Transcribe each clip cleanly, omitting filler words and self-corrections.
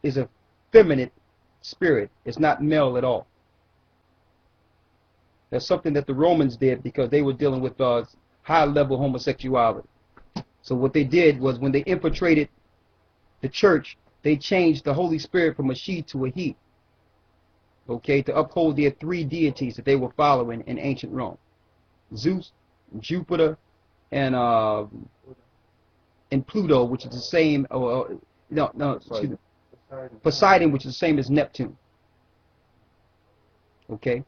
is a feminine spirit. It's not male at all. That's something that the Romans did because they were dealing with high-level homosexuality. So what they did was when they infiltrated the church, they changed the Holy Spirit from a she to a he. Okay, to uphold their three deities that they were following in ancient Rome: Zeus, Jupiter, and Pluto, which is the same. Poseidon, which is the same as Neptune. Okay.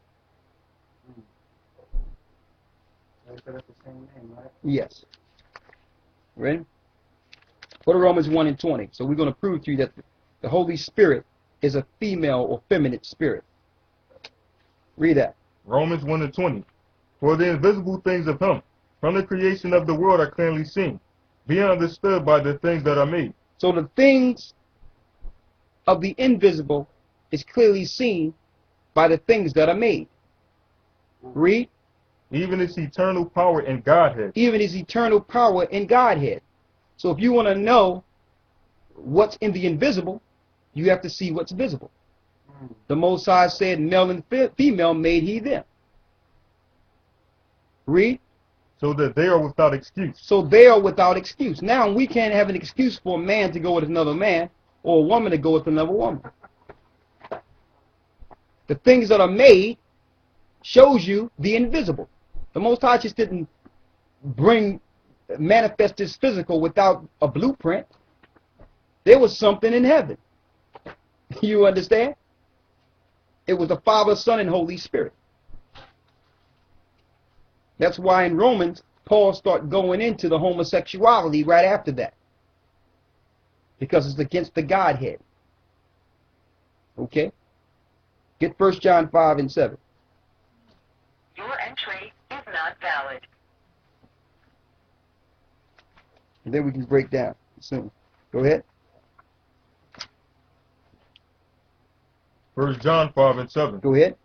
That's the same name, right? Yes. Ready? Go to Romans 1 and 20. So we're going to prove to you that the Holy Spirit is a female or feminine spirit. Read that. Romans 1 and 20. For the invisible things of him, from the creation of the world, are clearly seen, being understood by the things that are made. So the things of the invisible is clearly seen by the things that are made. Read. Even his eternal power in Godhead. Even his eternal power in Godhead. So if you want to know what's in the invisible, you have to see what's visible. The Most High said, male and female made he them. Read. So that they are without excuse. So they are without excuse. Now we can't have an excuse for a man to go with another man or a woman to go with another woman. The things that are made shows you the invisible. The Most High just didn't manifest this physical without a blueprint. There was something in heaven. You understand? It was the Father, Son, and Holy Spirit. That's why in Romans, Paul started going into the homosexuality right after that. Because it's against the Godhead. Okay? Get 1 John 5 and 7. Your entry is not valid. And then we can break down soon. Go ahead. 1 John 5 and 7. Go ahead.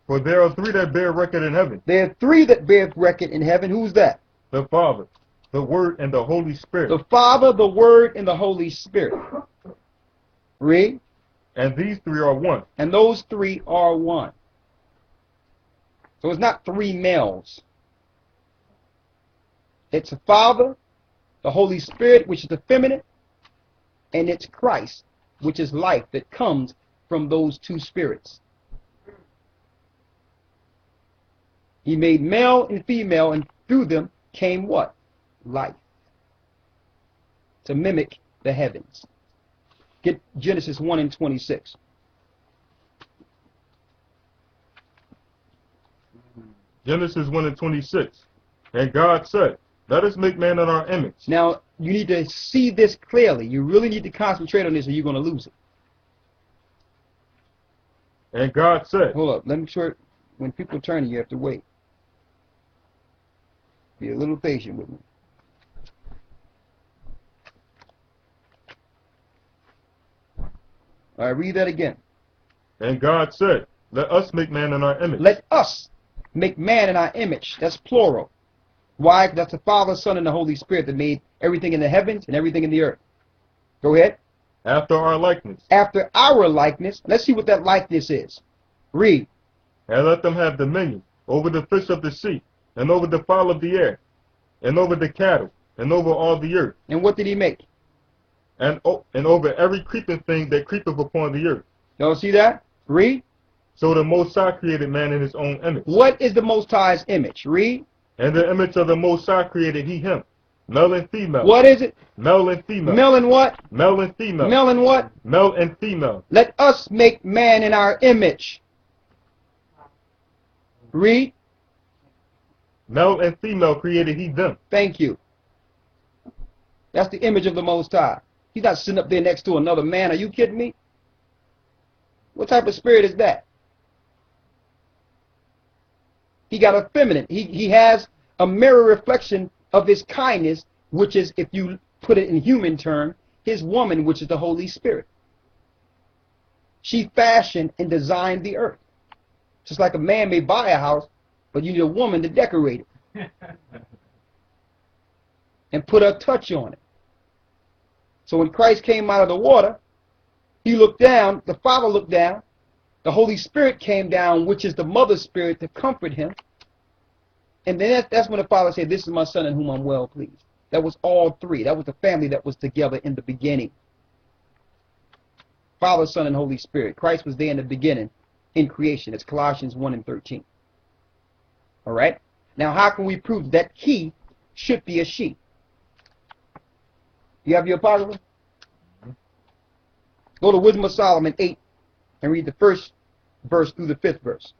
For there are three that bear record in heaven. There are three that bear record in heaven. Who's that? The Father, the Word, and the Holy Spirit. The Father, the Word, and the Holy Spirit. Read. And these three are one. And those three are one. So it's not three males. It's the Father, the Holy Spirit, which is the feminine, and it's Christ, which is life that comes from those two spirits. He made male and female, and through them came what? Life. To mimic the heavens. Get Genesis 1 and 26. Genesis 1 and 26. And God said, let us make man in our image. Now, you need to see this clearly. You really need to concentrate on this or you're going to lose it. And God said. Hold up. Let me sure. When people turn, you have to wait. Be a little patient with me. All right, read that again. And God said, let us make man in our image. Let us make man in our image. That's plural. Why? That's the Father, Son, and the Holy Spirit that made everything in the heavens and everything in the earth. Go ahead. After our likeness. After our likeness. Let's see what that likeness is. Read. And let them have dominion over the fish of the sea, and over the fowl of the air, and over the cattle, and over all the earth. And what did he make? And over every creeping thing that creepeth upon the earth. Y'all see that? Read. So the Most High created man in his own image. What is the Most High's image? Read. And the image of the Most High created he him. Male and female. What is it? Male and female. Male and what? Male and female. Male and what? Male and female. Let us make man in our image. Read. Male and female created he them. Thank you. That's the image of the Most High. He's not sitting up there next to another man. Are you kidding me? What type of spirit is that? He got a feminine. He has a mirror reflection of his kindness, which is, if you put it in human term, his woman, which is the Holy Spirit. She fashioned and designed the earth. Just like a man may buy a house, but you need a woman to decorate it and put her touch on it. So when Christ came out of the water, He looked down, the Father looked down, the Holy Spirit came down, which is the mother spirit, to comfort him. And then that's when the Father said, this is my Son in whom I'm well pleased. That was all three. That was the family that was together in the beginning. Father, Son, and Holy Spirit. Christ was there in the beginning in creation. It's Colossians 1 and 13. All right? Now, how can we prove that he should be a she? You have your apocrypha? Go to Wisdom of Solomon 8 and read the first verse through the 5th verse.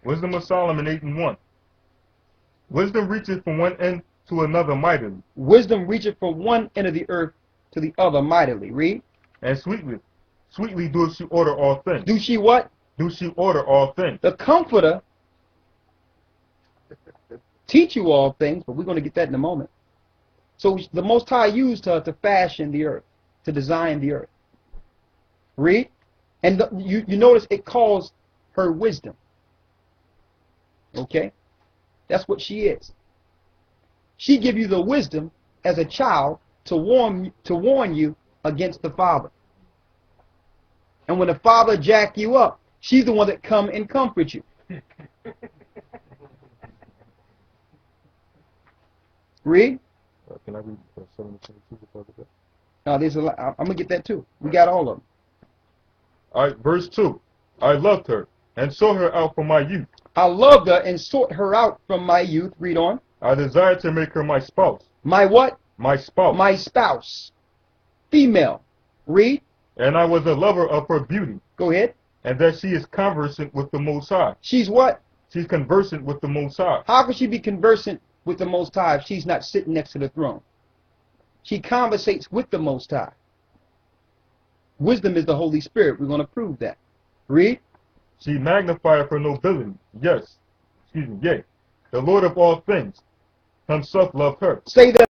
Wisdom of Solomon 8 and 1. Wisdom reaches from one end to another mightily. Wisdom reacheth from one end of the earth to the other mightily. Read. And sweetly doeth she order all things. Do she what? Do she order all things. The Comforter teach you all things, but we're going to get that in a moment. So the Most High used her to fashion the earth, to design the earth. Read. And you notice it calls her wisdom. Okay? That's what she is. She give you the wisdom as a child to warn you against the Father. And when the Father jack you up, she's the one that come and comfort you. Read. Can I read 7:22 before that? Now there's a lot. I'm gonna get that too. We got all of them. All right, verse 2. I loved her and sought her out from my youth. I loved her and sought her out from my youth. Read on. I desired to make her my spouse. My what? My spouse. My spouse. Female. Read. And I was a lover of her beauty. Go ahead. And that she is conversant with the Most High. She's what? She's conversant with the Most High. How can she be conversant with the Most High if she's not sitting next to the throne? She conversates with the Most High. Wisdom is the Holy Spirit. We're going to prove that. Read. She magnifieth her nobility. Yes. Yea. The Lord of all things himself loved her. Say that.